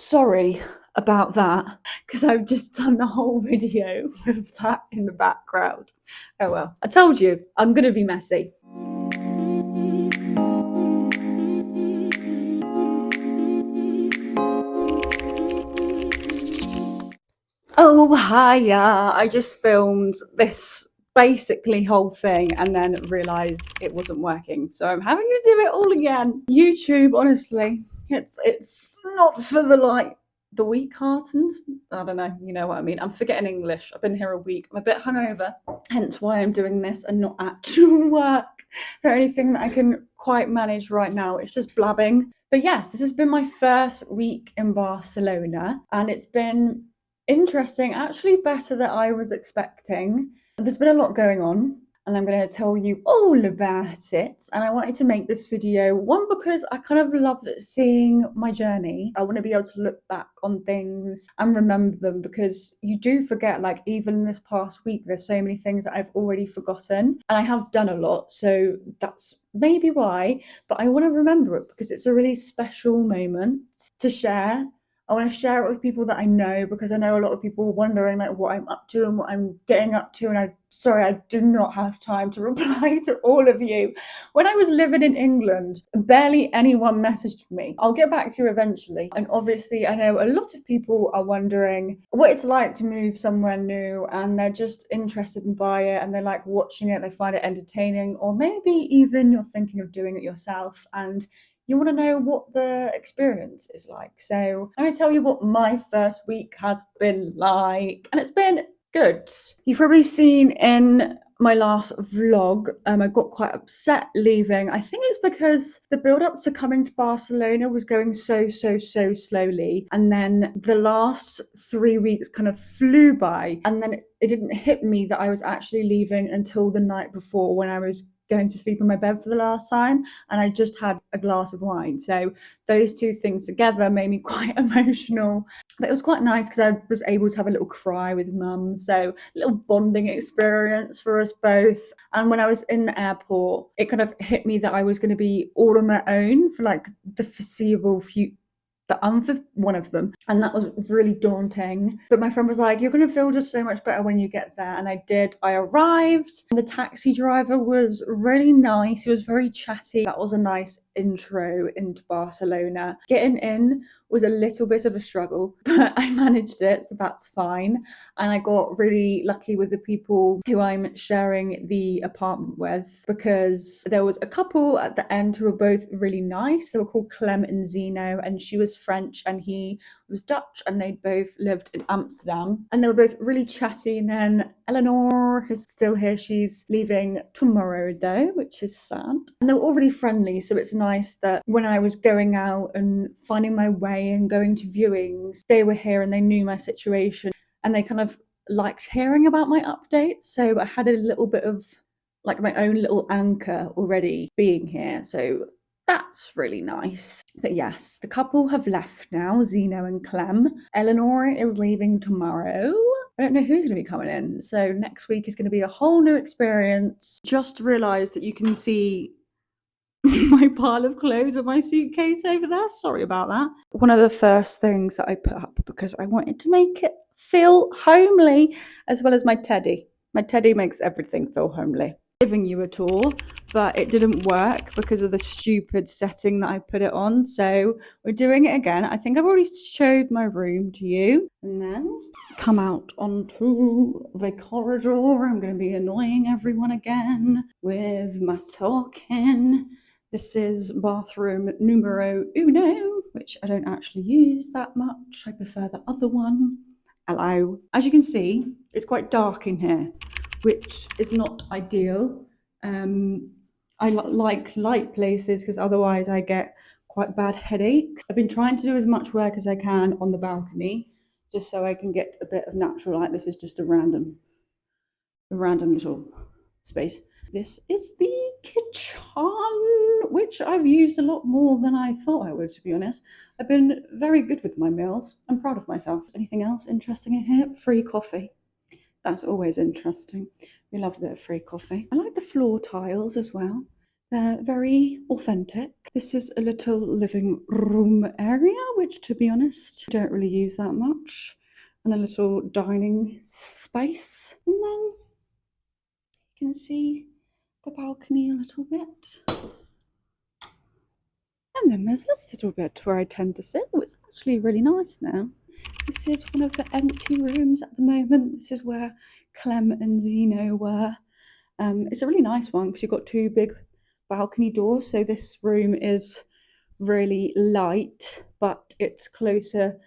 sorry about that, because I've just done the whole video with that in the background. Oh well, I told you, I'm gonna be messy. Oh, hiya. I just filmed this basically whole thing and then realised it wasn't working. So I'm having to do it all again. YouTube, honestly, it's not for the weak-hearted. I don't know, you know what I mean. I'm forgetting English. I've been here a week. I'm a bit hungover, hence why I'm doing this and not actual work. The only thing that I can quite manage right now is just blabbing. But yes, this has been my first week in Barcelona and it's been interesting, actually better than I was expecting. There's been a lot going on and I'm going to tell you all about it. And I wanted to make this video, one, because I kind of love seeing my journey. I want to be able to look back on things and remember them, because you do forget, like even this past week, there's so many things that I've already forgotten and I have done a lot. So that's maybe why, but I want to remember it because it's a really special moment to share. I want to share it with people that I know, because I know a lot of people wondering like what I'm up to and what I'm getting up to. And I do not have time to reply to all of you. When I was living in England, barely anyone messaged me. I'll get back to you eventually. And obviously I know a lot of people are wondering what it's like to move somewhere new, and they're just interested in buying it and they like watching it, they find it entertaining, or maybe even you're thinking of doing it yourself and you want to know what the experience is like. So I'm going to tell you what my first week has been like, and it's been good. You've probably seen in my last vlog, I got quite upset leaving. I think it's because the build up to coming to Barcelona was going so slowly, and then the last 3 weeks kind of flew by, and then it didn't hit me that I was actually leaving until the night before, when I was going to sleep in my bed for the last time and I just had a glass of wine. So those two things together made me quite emotional. But it was quite nice because I was able to have a little cry with mum. So a little bonding experience for us both. And when I was in the airport, it kind of hit me that I was going to be all on my own for like the foreseeable future. For one of them, and that was really daunting. But my friend was like, you're going to feel just so much better when you get there. And I did. I arrived and the taxi driver was really nice. He was very chatty. That was a nice intro into Barcelona. Getting in was a little bit of a struggle, but I managed it, so that's fine. And I got really lucky with the people who I'm sharing the apartment with, because there was a couple at the end who were both really nice. They were called Clem and Zeno, and she was French and he was Dutch, and they both lived in Amsterdam, and they were both really chatty. And then Eleanor is still here. She's leaving tomorrow though, which is sad. And they were all really friendly, so it's nice that when I was going out and finding my way and going to viewings, they were here and they knew my situation and they kind of liked hearing about my updates. So I had a little bit of like my own little anchor already being here. So that's really nice. But yes, the couple have left now, Zeno and Clem. Eleanor is leaving tomorrow. I don't know who's going to be coming in. So next week is going to be a whole new experience. Just realised that you can see my pile of clothes and my suitcase over there. Sorry about that. One of the first things that I put up, because I wanted to make it feel homely, as well as my teddy. My teddy makes everything feel homely. Giving you a tour, but it didn't work because of the stupid setting that I put it on. So we're doing it again. I think I've already showed my room to you. And then come out onto the corridor. I'm going to be annoying everyone again with my talking. This is bathroom numero uno, which I don't actually use that much. I prefer the other one. Hello. As you can see, it's quite dark in here, which is not ideal. I like light places because otherwise I get quite bad headaches. I've been trying to do as much work as I can on the balcony, just so I can get a bit of natural light. This is just a random little space. This is the kitchen, which I've used a lot more than I thought I would, to be honest. I've been very good with my meals. I'm proud of myself. Anything else interesting in here? Free coffee. That's always interesting. We love a bit of free coffee. I like the floor tiles as well. They're very authentic. This is a little living room area, which to be honest, I don't really use that much. And a little dining space. And then you can see the balcony a little bit. And then there's this little bit where I tend to sit. Oh, it's actually really nice now. This is one of the empty rooms at the moment. This is where Clem and Zeno were. It's a really nice one because you've got two big balcony doors. So this room is really light, but it's closer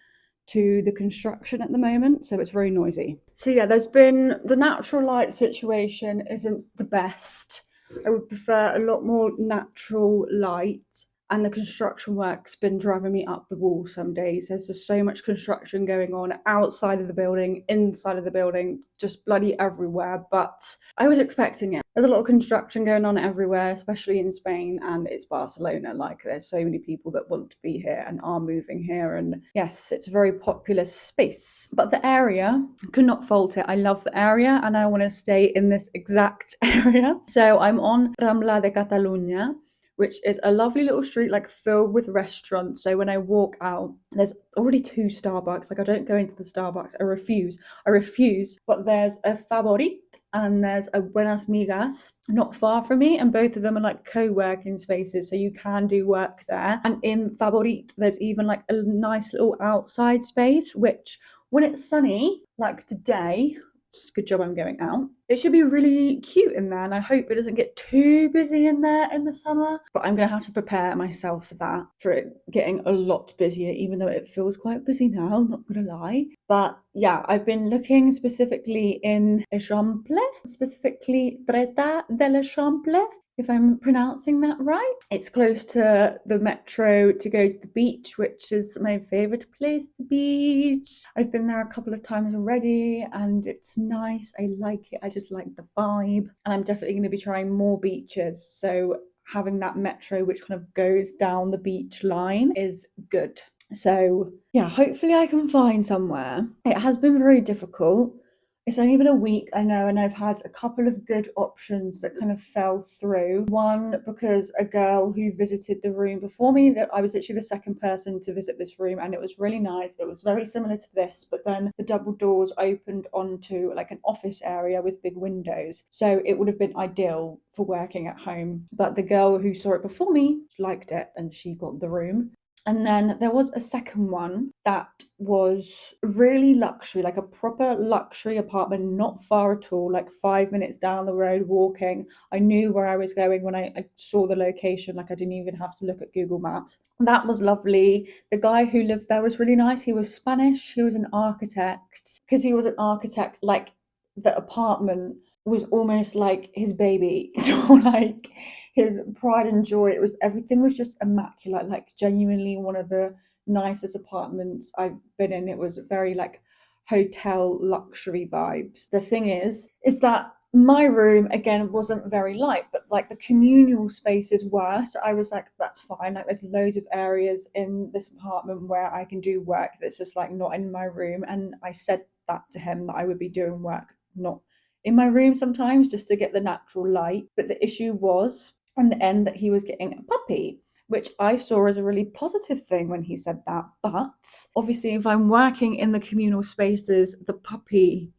to the construction at the moment, so it's very noisy. So yeah, there's been the natural light situation isn't the best. I would prefer a lot more natural light, and the construction work's been driving me up the wall some days. There's just so much construction going on outside of the building, inside of the building, just bloody everywhere. But I was expecting it. There's a lot of construction going on everywhere, especially in Spain, and it's Barcelona. Like, there's so many people that want to be here and are moving here. And yes, it's a very populous space. But the area, could not fault it. I love the area and I want to stay in this exact area. So I'm on Rambla de Catalunya, which is a lovely little street, like filled with restaurants. So when I walk out, there's already two Starbucks. Like, I don't go into the Starbucks. I refuse. But there's a Favorit and there's a Buenas Migas not far from me, and both of them are like co-working spaces, so you can do work there. And in Favorit, there's even like a nice little outside space, which when it's sunny, like today, it's a good job I'm going out. It should be really cute in there, and I hope it doesn't get too busy in there in the summer. But I'm going to have to prepare myself for that, for it getting a lot busier, even though it feels quite busy now, not going to lie. But yeah, I've been looking specifically in Eixample, specifically Dreta de l'Eixample, if I'm pronouncing that right. It's close to the metro to go to the beach, which is my favourite place, the beach. I've been there a couple of times already and it's nice. I like it. I just like the vibe. And I'm definitely going to be trying more beaches. So having that metro which kind of goes down the beach line is good. So yeah, hopefully I can find somewhere. It has been very difficult. It's only been a week, I know, and I've had a couple of good options that kind of fell through. One, because a girl who visited the room before me, that I was literally the second person to visit this room, and it was really nice. It was very similar to this, but then the double doors opened onto like an office area with big windows. So it would have been ideal for working at home. But the girl who saw it before me liked it and she got the room. And then there was a second one that was really luxury, like a proper luxury apartment, not far at all, like 5 minutes down the road walking. I knew where I was going when I saw the location, like I didn't even have to look at Google Maps. That was lovely. The guy who lived there was really nice. He was Spanish, he was an architect. Because he was an architect, like the apartment was almost like his baby. So like his pride and joy. It was, everything was just immaculate, like genuinely one of the nicest apartments I've been in. It was very like hotel luxury vibes. The thing is that my room again wasn't very light, but like the communal spaces were. So I was like, that's fine. Like, there's loads of areas in this apartment where I can do work that's just like not in my room. And I said that to him, that I would be doing work not in my room sometimes, just to get the natural light. But the issue was in the end that he was getting a puppy, which I saw as a really positive thing when he said that. But obviously, if I'm working in the communal spaces, the puppy,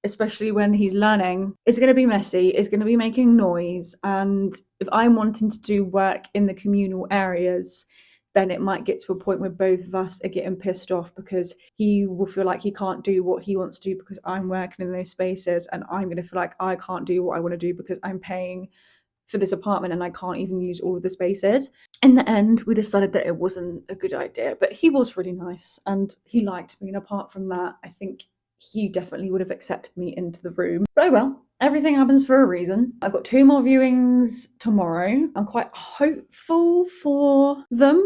especially when he's learning, is going to be messy, is going to be making noise. And if I'm wanting to do work in the communal areas, then it might get to a point where both of us are getting pissed off, because he will feel like he can't do what he wants to do because I'm working in those spaces, and I'm going to feel like I can't do what I want to do because I'm paying for this apartment and I can't even use all of the spaces. In the end, we decided that it wasn't a good idea, but he was really nice and he liked me. And apart from that, I think he definitely would have accepted me into the room. But oh well, everything happens for a reason. I've got 2 more viewings tomorrow. I'm quite hopeful for them.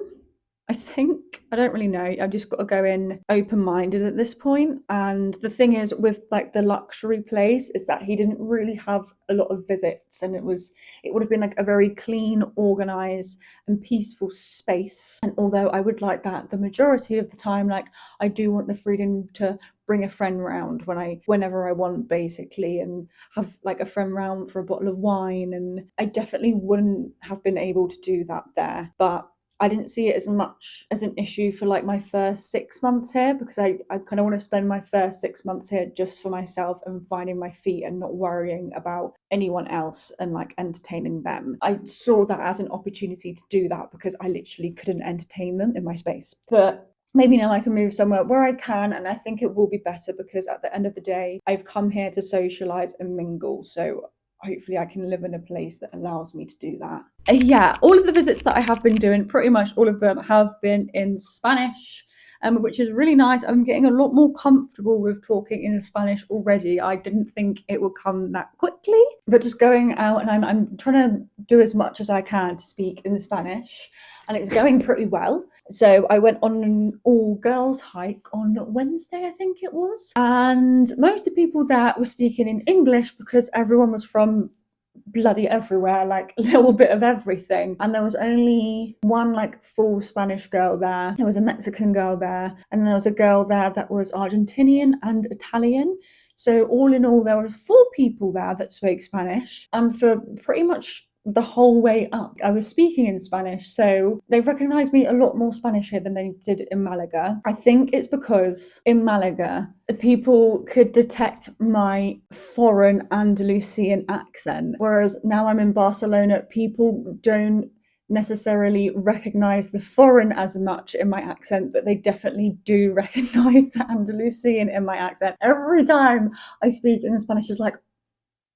I think, I don't really know. I've just got to go in open-minded at this point. And the thing is with like the luxury place is that he didn't really have a lot of visits, and it would have been like a very clean, organized and peaceful space. And although I would like that the majority of the time, like I do want the freedom to bring a friend round whenever I want basically, and have like a friend round for a bottle of wine, and I definitely wouldn't have been able to do that there. But I didn't see it as much as an issue for like my first 6 months here, because I kind of want to spend my first 6 months here just for myself and finding my feet and not worrying about anyone else and like entertaining them. I saw that as an opportunity to do that because I literally couldn't entertain them in my space. But maybe now I can move somewhere where I can, and I think it will be better because at the end of the day, I've come here to socialize and mingle. So hopefully I can live in a place that allows me to do that. Yeah, all of the visits that I have been doing, pretty much all of them have been in Spanish, which is really nice. I'm getting a lot more comfortable with talking in Spanish already. I didn't think it would come that quickly, but just going out and I'm trying to do as much as I can to speak in Spanish, and it's going pretty well. So I went on an all-girls hike on Wednesday, I think it was, and most of the people there were speaking in English because everyone was from bloody everywhere, like a little bit of everything. And there was only one like full Spanish girl there. There was a Mexican girl there, and there was a girl there that was Argentinian and Italian. So all in all, there were 4 people there that spoke Spanish. And for pretty much the whole way up, I was speaking in Spanish. So they recognized me a lot more Spanish here than they did in Malaga. I think it's because in Malaga, people could detect my foreign Andalusian accent, whereas now I'm in Barcelona, people don't necessarily recognize the foreign as much in my accent, but they definitely do recognize the Andalusian in my accent. Every time I speak in Spanish, it's like,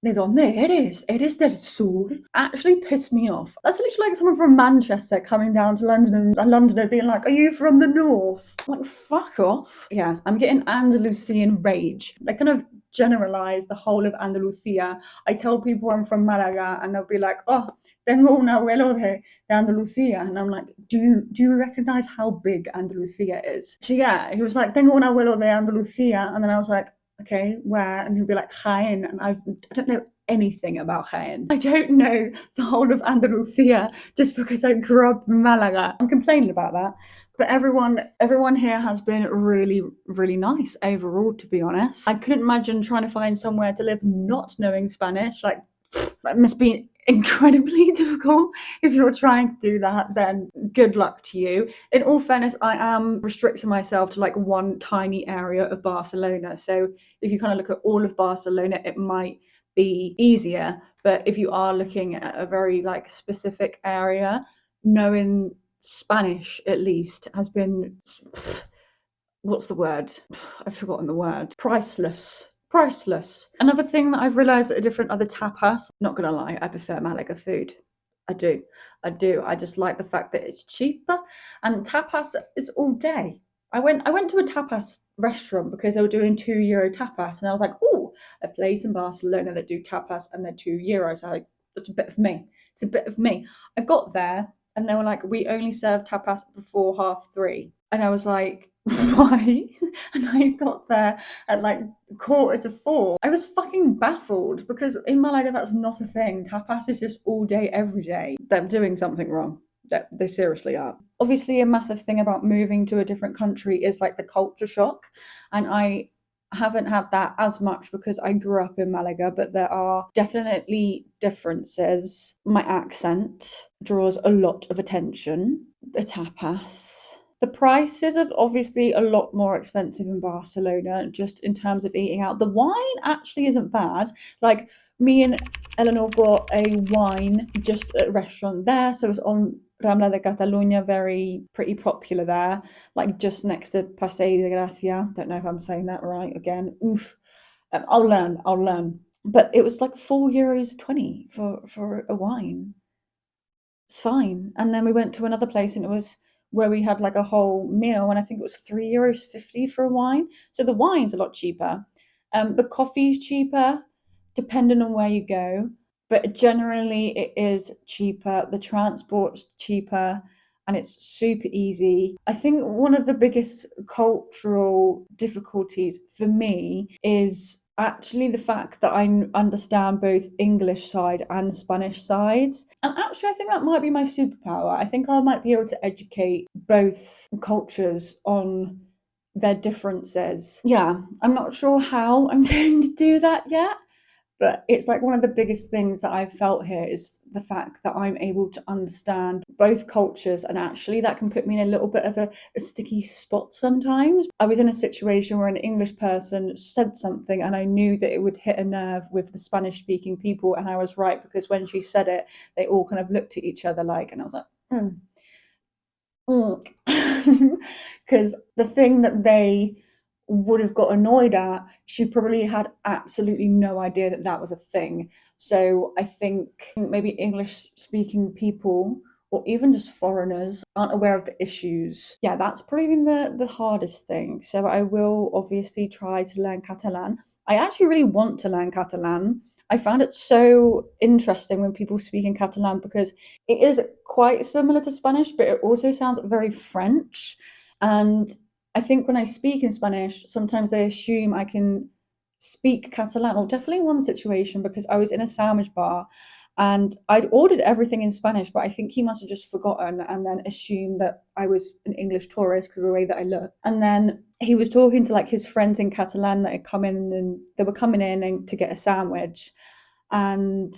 ¿de dónde eres? ¿Eres del sur? Actually pissed me off. That's literally like someone from Manchester coming down to London and a Londoner being like, are you from the north? I'm like, fuck off. Yeah, I'm getting Andalusian rage. They kind of generalize the whole of Andalusia. I tell people I'm from Malaga and they'll be like, oh, tengo un abuelo de Andalusia. And I'm like, do you recognize how big Andalusia is? So yeah, he was like, tengo un abuelo de Andalusia. And then I was like, okay, where? And he'll be like, Jaén. And I don't know anything about Jaén. I don't know the whole of Andalusia just because I grew up in Malaga. I'm complaining about that. But everyone here has been really, really nice overall, to be honest. I couldn't imagine trying to find somewhere to live not knowing Spanish. Like, that must be incredibly difficult. If you're trying to do that, then good luck to you. In all fairness, I am restricting myself to like one tiny area of Barcelona. So if you kind of look at all of Barcelona, it might be easier. But if you are looking at a very like specific area, knowing Spanish at least has been, what's the word? I've forgotten the word. Priceless. Priceless. Another thing that I've realised at different other tapas, not gonna lie, I prefer Malaga food. I do. I do. I just like the fact that it's cheaper, and tapas is all day. I went to a tapas restaurant because they were doing €2 tapas, and I was like, oh, a place in Barcelona that do tapas and they're €2. That's a bit of me. It's a bit of me. I got there and they were like, we only serve tapas before 3:30. And I was like, why? And I got there at like 3:45. I was fucking baffled because in Malaga that's not a thing. Tapas is just all day, every day. They're doing something wrong. They seriously are. Obviously, a massive thing about moving to a different country is like the culture shock. And I haven't had that as much because I grew up in Malaga, but there are definitely differences. My accent draws a lot of attention. The tapas. The prices are obviously a lot more expensive in Barcelona, just in terms of eating out. The wine actually isn't bad. Like, me and Eleanor got a wine just at a restaurant there. So it was on Rambla de Catalunya, very pretty popular there, like just next to Paseo de Gracia. Don't know if I'm saying that right again. Oof. I'll learn. But it was like €4.20 for a wine. It's fine. And then we went to another place and it was where we had like a whole meal, and I think it was €3.50 for a wine. So the wine's a lot cheaper. The coffee's cheaper, depending on where you go, but generally it is cheaper. The transport's cheaper, and it's super easy. I think one of the biggest cultural difficulties for me is actually the fact that I understand both English side and Spanish sides. And actually, I think that might be my superpower. I think I might be able to educate both cultures on their differences. Yeah, I'm not sure how I'm going to do that yet. But it's like one of the biggest things that I've felt here is the fact that I'm able to understand both cultures, and actually that can put me in a little bit of a sticky spot sometimes. I was in a situation where an English person said something and I knew that it would hit a nerve with the Spanish speaking people, and I was right, because when she said it, they all kind of looked at each other like, and I was like, because the thing that they would have got annoyed at, she probably had absolutely no idea that that was a thing. So I think maybe English speaking people, or even just foreigners, aren't aware of the issues. Yeah, that's probably been the hardest thing. So I will obviously try to learn Catalan. I actually really want to learn Catalan. I found it so interesting when people speak in Catalan, because it is quite similar to Spanish, but it also sounds very French. And I think when I speak in Spanish, sometimes they assume I can speak Catalan, or definitely one situation, because I was in a sandwich bar and I'd ordered everything in Spanish, but I think he must have just forgotten and then assumed that I was an English tourist because of the way that I look. And then he was talking to like his friends in Catalan that had come in, and they were coming in and to get a sandwich. And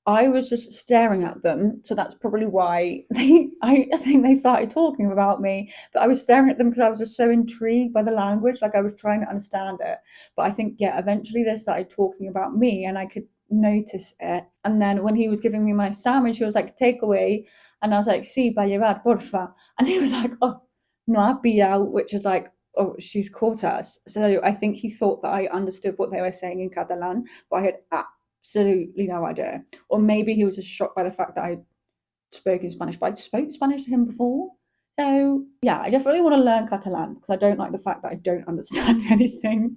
I was just staring at them, so that's probably why I think they started talking about me. But I was staring at them because I was just so intrigued by the language, like I was trying to understand it. But I think, yeah, eventually they started talking about me, and I could notice it. And then when he was giving me my sandwich, he was like, takeaway, and I was like, sí, para llevar, porfa. And he was like, oh, no ha pillado, which is like, oh, she's caught us. So I think he thought that I understood what they were saying in Catalan, but I had absolutely no idea. Or maybe he was just shocked by the fact that I spoke in Spanish, but I spoke Spanish to him before. So yeah, I definitely want to learn Catalan, because I don't like the fact that I don't understand anything.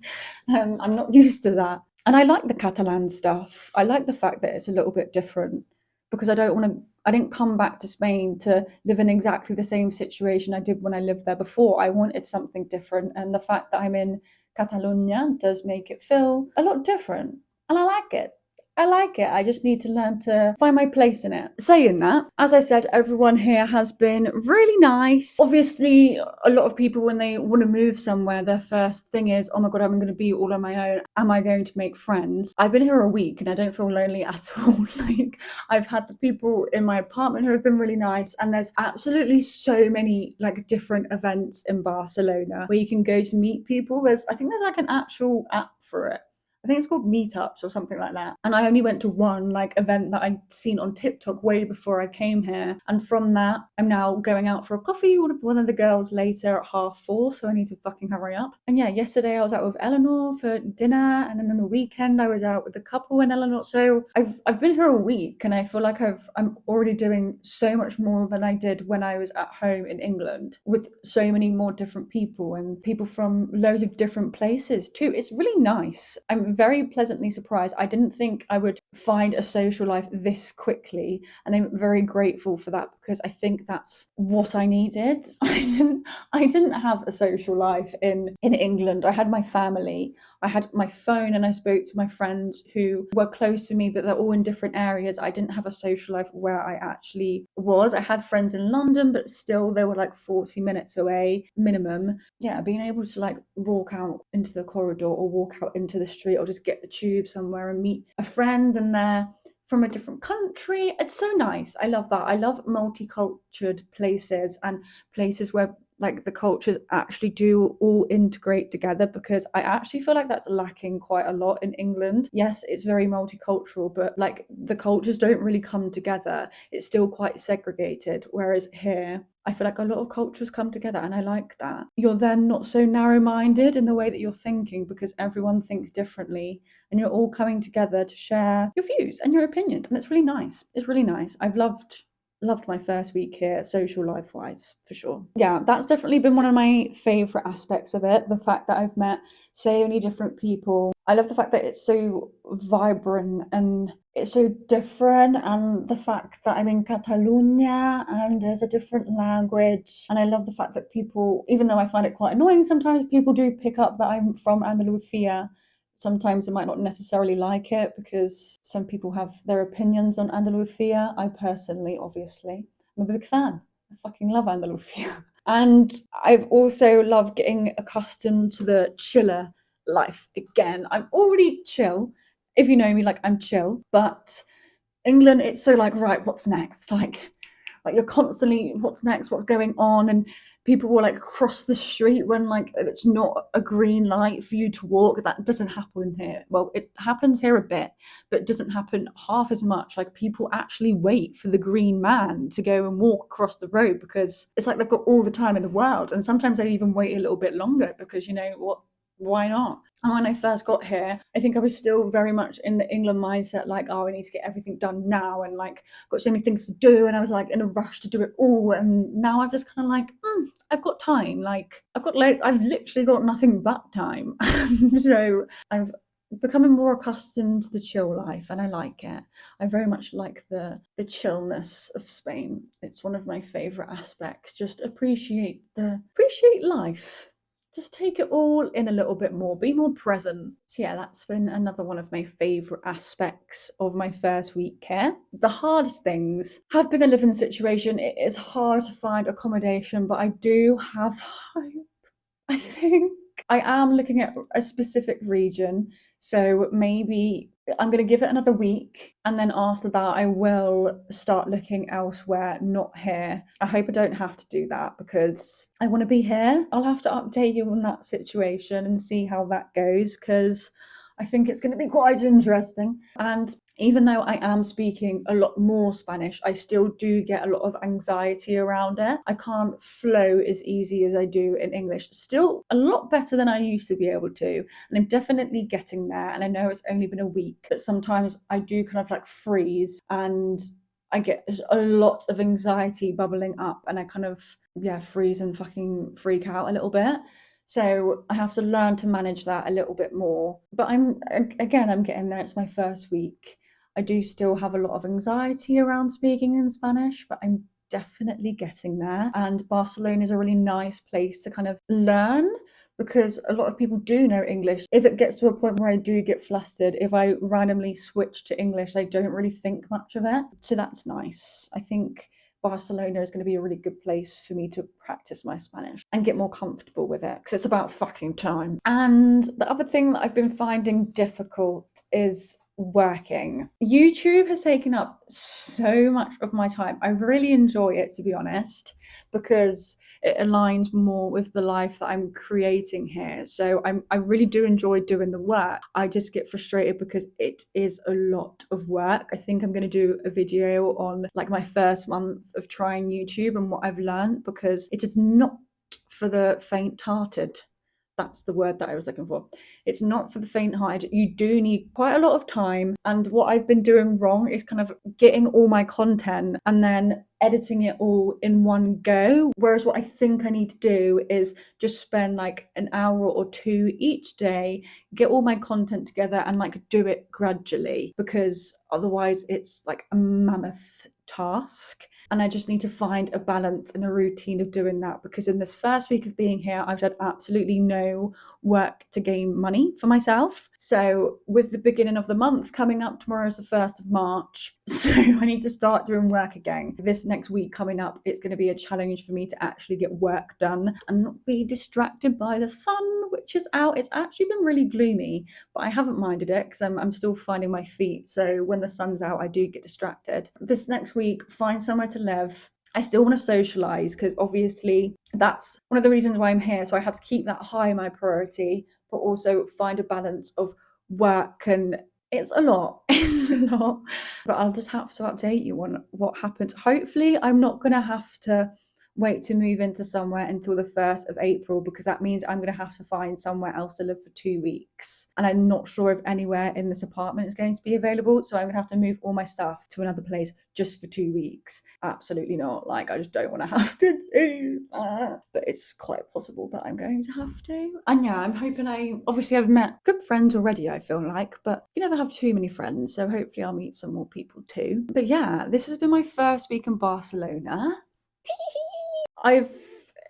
I'm not used to that. And I like the Catalan stuff. I like the fact that it's a little bit different, because I didn't come back to Spain to live in exactly the same situation I did when I lived there before. I wanted something different. And the fact that I'm in Catalonia does make it feel a lot different. And I like it. I like it. I just need to learn to find my place in it. Saying that, as I said, everyone here has been really nice. Obviously, a lot of people, when they want to move somewhere, their first thing is, oh my God, I'm going to be all on my own. Am I going to make friends? I've been here a week and I don't feel lonely at all. Like, I've had the people in my apartment who have been really nice, and there's absolutely so many like different events in Barcelona where you can go to meet people. I think there's like an actual app for it. I think it's called Meetups or something like that. And I only went to one like event that I'd seen on TikTok way before I came here. And from that, I'm now going out for a coffee with one of the girls later at 4:30, so I need to fucking hurry up. And yeah, yesterday I was out with Eleanor for dinner, and then on the weekend I was out with the couple and Eleanor. So I've been here a week, and I feel like I'm already doing so much more than I did when I was at home in England, with so many more different people and people from loads of different places too. It's really nice. I'm very pleasantly surprised. I didn't think I would find a social life this quickly, and I'm very grateful for that, because I think that's what I needed. I didn't have a social life in England. I had my family, I had my phone, and I spoke to my friends who were close to me, but they're all in different areas. I didn't have a social life where I actually was. I had friends in London, but still they were like 40 minutes away minimum. Yeah, being able to like walk out into the corridor or walk out into the street, or just get the tube somewhere and meet a friend, and they're from a different country. It's so nice. I love that. I love multicultural places, and places where like the cultures actually do all integrate together, because I actually feel like that's lacking quite a lot in England. Yes, it's very multicultural, but like the cultures don't really come together. It's still quite segregated, whereas here I feel like a lot of cultures come together, and I like that. You're then not so narrow-minded in the way that you're thinking, because everyone thinks differently, and you're all coming together to share your views and your opinions, and it's really nice. It's really nice. I've loved loved my first week here, social life wise, for sure. Yeah, that's definitely been one of my favourite aspects of it. The fact that I've met so many different people. I love the fact that it's so vibrant and it's so different, and the fact that I'm in Catalonia and there's a different language. And I love the fact that people, even though I find it quite annoying sometimes, people do pick up that I'm from Andalusia. Sometimes they might not necessarily like it because some people have their opinions on Andalusia. I personally, obviously, I'm a big fan. I fucking love Andalusia. And I've also loved getting accustomed to the chiller life again. I'm already chill. If you know me, like I'm chill. But England, it's so like, right, what's next? Like you're constantly, what's next? What's going on? And people will like cross the street when like it's not a green light for you to walk. That doesn't happen here. Well, it happens here a bit, but it doesn't happen half as much. Like people actually wait for the green man to go and walk across the road because it's like they've got all the time in the world. And sometimes they even wait a little bit longer because, you know what, why not? And when I first got here, I think I was still very much in the England mindset, like, oh, I need to get everything done now, and like, got so many things to do, and I was like in a rush to do it all. And now I'm just kind of like, I've got time. Like, I've literally got nothing but time. So I've becoming more accustomed to the chill life, and I like it. I very much like the chillness of Spain. It's one of my favorite aspects. Just appreciate life. Just take it all in a little bit more, be more present. So yeah, that's been another one of my favourite aspects of my first week here. The hardest things have been the living situation. It is hard to find accommodation, but I do have hope, I think. I am looking at a specific region, so maybe I'm going to give it another week, and then after that I will start looking elsewhere, not here. I hope I don't have to do that because I want to be here. I'll have to update you on that situation and see how that goes, because I think it's going to be quite interesting. And even though I am speaking a lot more Spanish, I still do get a lot of anxiety around it. I can't flow as easy as I do in English. Still a lot better than I used to be able to. And I'm definitely getting there. And I know it's only been a week, but sometimes I do kind of like freeze and I get a lot of anxiety bubbling up, and I kind of, freeze and fucking freak out a little bit. So I have to learn to manage that a little bit more. But I'm getting there. It's my first week. I do still have a lot of anxiety around speaking in Spanish, but I'm definitely getting there. And Barcelona is a really nice place to kind of learn, because a lot of people do know English. If it gets to a point where I do get flustered, if I randomly switch to English, I don't really think much of it. So that's nice. I think Barcelona is going to be a really good place for me to practice my Spanish and get more comfortable with it, because it's about fucking time. And the other thing that I've been finding difficult is working. YouTube has taken up so much of my time. I really enjoy it, to be honest, because it aligns more with the life that I'm creating here. So I really do enjoy doing the work. I just get frustrated because it is a lot of work. I think I'm going to do a video on like my first month of trying YouTube and what I've learned, because it is not for the faint-hearted. That's the word that I was looking for. It's not for the faint-hearted. You do need quite a lot of time. And what I've been doing wrong is kind of getting all my content and then editing it all in one go. Whereas what I think I need to do is just spend like an hour or two each day, get all my content together and like do it gradually, because otherwise it's like a mammoth task. And I just need to find a balance and a routine of doing that, because in this first week of being here, I've done absolutely no work to gain money for myself. So with the beginning of the month coming up, tomorrow is the 1st of March. So I need to start doing work again. This next week coming up, it's going to be a challenge for me to actually get work done and not be distracted by the sun, which is out. It's actually been really gloomy, but I haven't minded it because I'm still finding my feet. So when the sun's out, I do get distracted. This next week, find somewhere to live. I still want to socialize, because obviously that's one of the reasons why I'm here. So I have to keep that high my priority, but also find a balance of work. And it's a lot. It's a lot. But I'll just have to update you on what happens. Hopefully I'm not going to have to wait to move into somewhere until the 1st of April because that means I'm going to have to find somewhere else to live for 2 weeks. And I'm not sure if anywhere in this apartment is going to be available. So I'm going to have to move all my stuff to another place just for 2 weeks. Absolutely not. Like, I just don't want to have to do that. But it's quite possible that I'm going to have to. And yeah, I'm hoping obviously I've met good friends already, I feel like, but you never have too many friends. So hopefully I'll meet some more people too. But yeah, this has been my first week in Barcelona. I've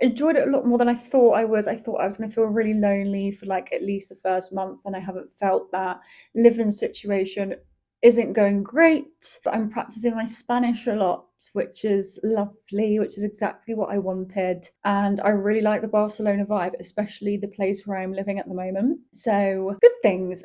enjoyed it a lot more than I thought I was. I thought I was going to feel really lonely for like at least the first month, and I haven't felt that. Living situation isn't going great, but I'm practicing my Spanish a lot, which is lovely, which is exactly what I wanted. And I really like the Barcelona vibe, especially the place where I'm living at the moment. So good things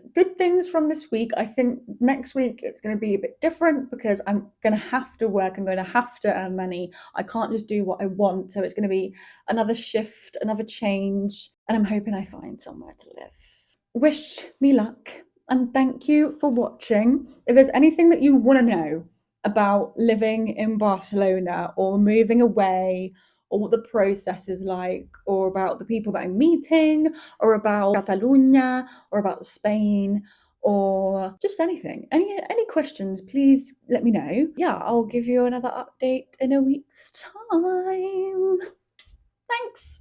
from this week. I think next week it's going to be a bit different because I'm going to have to work. I'm going to have to earn money. I can't just do what I want. So it's going to be another shift, another change. And I'm hoping I find somewhere to live. Wish me luck. And thank you for watching. If there's anything that you want to know about living in Barcelona or moving away, or what the process is like, or about the people that I'm meeting, or about Catalonia, or about Spain, or just anything, any questions, please let me know. Yeah, I'll give you another update in a week's time. Thanks.